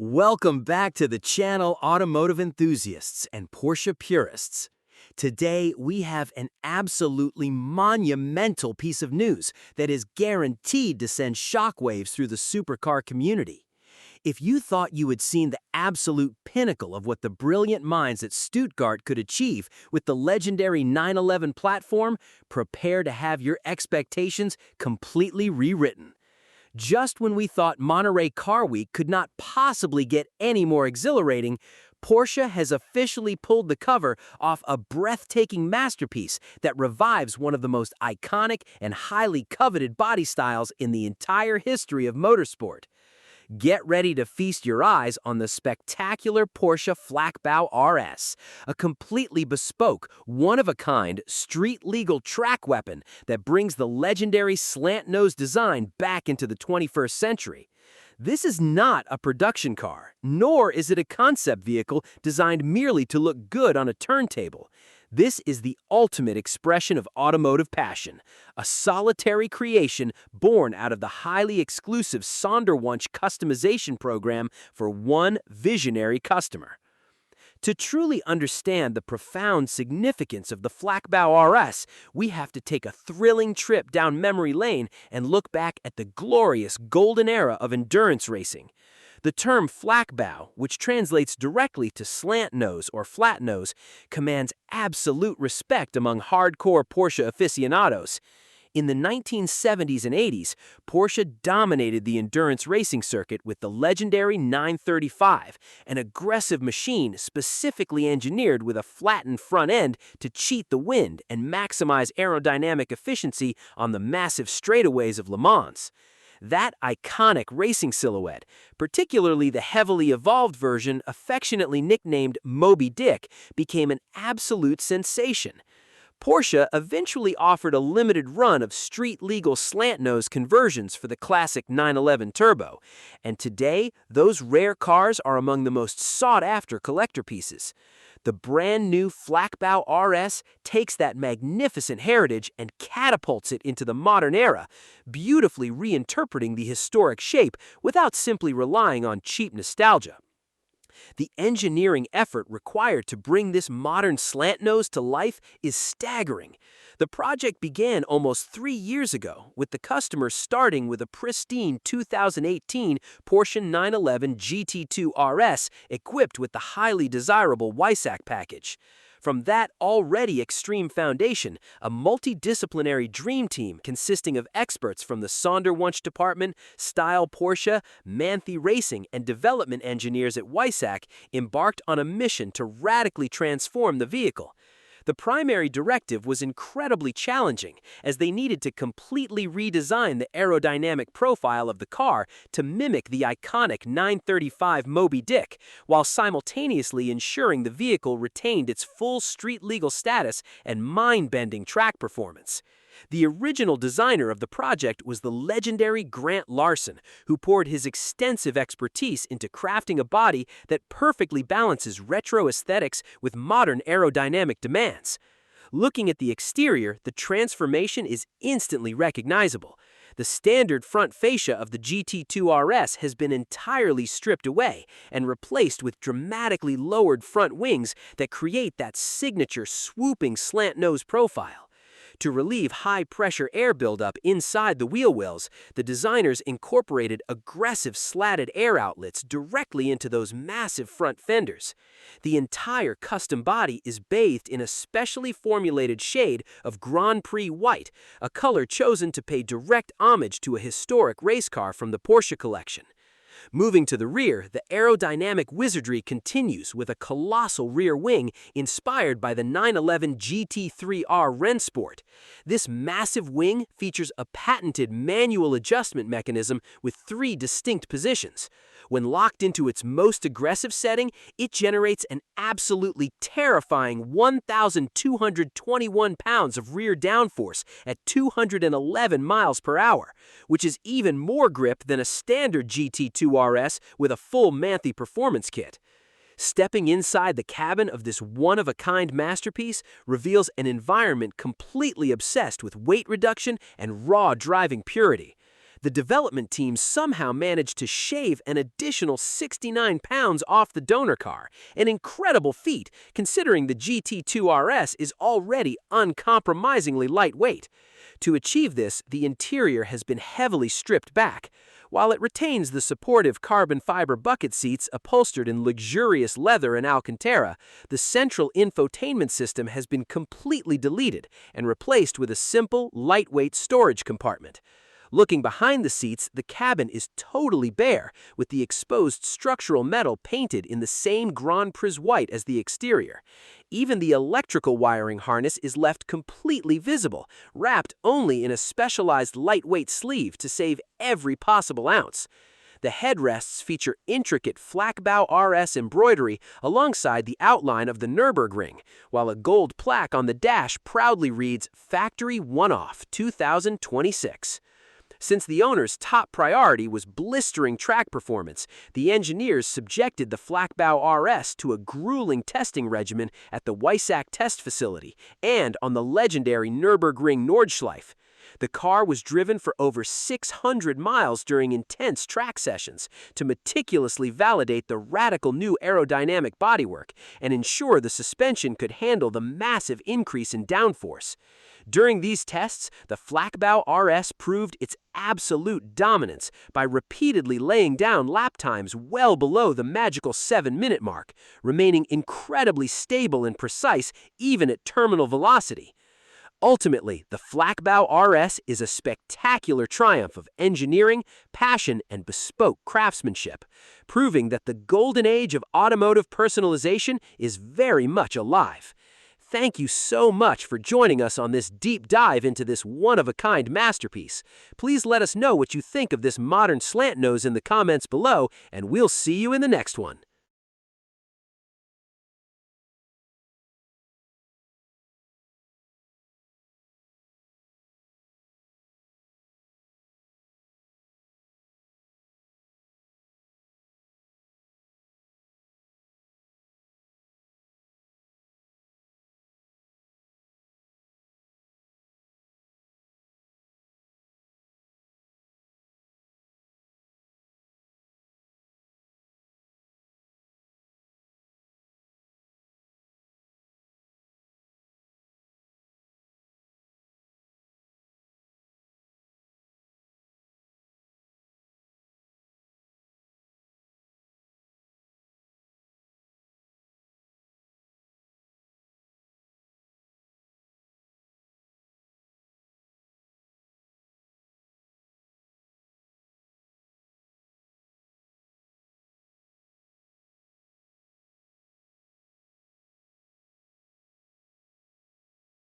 Welcome back to the channel, automotive enthusiasts and Porsche purists. Today, we have an absolutely monumental piece of news that is guaranteed to send shockwaves through the supercar community. If you thought you had seen the absolute pinnacle of what the brilliant minds at Stuttgart could achieve with the legendary 911 platform, prepare to have your expectations completely rewritten. Just when we thought Monterey Car Week could not possibly get any more exhilarating, Porsche has officially pulled the cover off a breathtaking masterpiece that revives one of the most iconic and highly coveted body styles in the entire history of motorsport. Get ready to feast your eyes on the spectacular Porsche Flachbau RS, a completely bespoke, one-of-a-kind, street-legal track weapon that brings the legendary slant-nose design back into the 21st century. This is not a production car, nor is it a concept vehicle designed merely to look good on a turntable. This is the ultimate expression of automotive passion, a solitary creation born out of the highly exclusive Sonderwunsch customization program for one visionary customer. To truly understand the profound significance of the Flachbau RS, we have to take a thrilling trip down memory lane and look back at the glorious golden era of endurance racing. The term Flachbau, which translates directly to slant nose or flat nose, commands absolute respect among hardcore Porsche aficionados. In the 1970s and 80s, Porsche dominated the endurance racing circuit with the legendary 935, an aggressive machine specifically engineered with a flattened front end to cheat the wind and maximize aerodynamic efficiency on the massive straightaways of Le Mans. That iconic racing silhouette, particularly the heavily evolved version affectionately nicknamed Moby Dick, became an absolute sensation. Porsche eventually offered a limited run of street-legal slant-nose conversions for the classic 911 Turbo, and today those rare cars are among the most sought-after collector pieces. The brand-new Flachbau RS takes that magnificent heritage and catapults it into the modern era, beautifully reinterpreting the historic shape without simply relying on cheap nostalgia. The engineering effort required to bring this modern slant nose to life is staggering. The project began almost 3 years ago, with the customer starting with a pristine 2018 Porsche 911 GT2 RS equipped with the highly desirable Weissach package. From that already extreme foundation, a multidisciplinary dream team consisting of experts from the Sonderwunsch department, Style Porsche, Manthe Racing, and development engineers at Weissach embarked on a mission to radically transform the vehicle. The primary directive was incredibly challenging, as they needed to completely redesign the aerodynamic profile of the car to mimic the iconic 935 Moby Dick, while simultaneously ensuring the vehicle retained its full street-legal status and mind-bending track performance. The original designer of the project was the legendary Grant Larson, who poured his extensive expertise into crafting a body that perfectly balances retro aesthetics with modern aerodynamic demands. Looking at the exterior, the transformation is instantly recognizable. The standard front fascia of the GT2 RS has been entirely stripped away and replaced with dramatically lowered front wings that create that signature swooping slant nose profile. To relieve high-pressure air buildup inside the wheel wells, the designers incorporated aggressive slatted air outlets directly into those massive front fenders. The entire custom body is bathed in a specially formulated shade of Grand Prix white, a color chosen to pay direct homage to a historic race car from the Porsche collection. Moving to the rear, the aerodynamic wizardry continues with a colossal rear wing inspired by the 911 GT3R Rennsport. This massive wing features a patented manual adjustment mechanism with 3 distinct positions. When locked into its most aggressive setting, it generates an absolutely terrifying 1,221 pounds of rear downforce at 211 miles per hour, which is even more grip than a standard GT2 RS with a full Manthe performance kit. Stepping inside the cabin of this one-of-a-kind masterpiece reveals an environment completely obsessed with weight reduction and raw driving purity. The development team somehow managed to shave an additional 69 pounds off the donor car, an incredible feat considering the GT2 RS is already uncompromisingly lightweight. To achieve this, the interior has been heavily stripped back. While it retains the supportive carbon fiber bucket seats upholstered in luxurious leather and Alcantara, the central infotainment system has been completely deleted and replaced with a simple, lightweight storage compartment. Looking behind the seats, the cabin is totally bare, with the exposed structural metal painted in the same Grand Prix white as the exterior. Even the electrical wiring harness is left completely visible, wrapped only in a specialized lightweight sleeve to save every possible ounce. The headrests feature intricate Flachbau RS embroidery alongside the outline of the Nürburgring, while a gold plaque on the dash proudly reads Factory One-Off 2026. Since the owner's top priority was blistering track performance, the engineers subjected the Flachbau RS to a grueling testing regimen at the Weissach test facility and on the legendary Nürburgring Nordschleife. The car was driven for over 600 miles during intense track sessions to meticulously validate the radical new aerodynamic bodywork and ensure the suspension could handle the massive increase in downforce. During these tests, the Flachbau RS proved its absolute dominance by repeatedly laying down lap times well below the magical 7-minute mark, remaining incredibly stable and precise even at terminal velocity. Ultimately, the Flachbau RS is a spectacular triumph of engineering, passion, and bespoke craftsmanship, proving that the golden age of automotive personalization is very much alive. Thank you so much for joining us on this deep dive into this one-of-a-kind masterpiece. Please let us know what you think of this modern slant nose in the comments below, and we'll see you in the next one.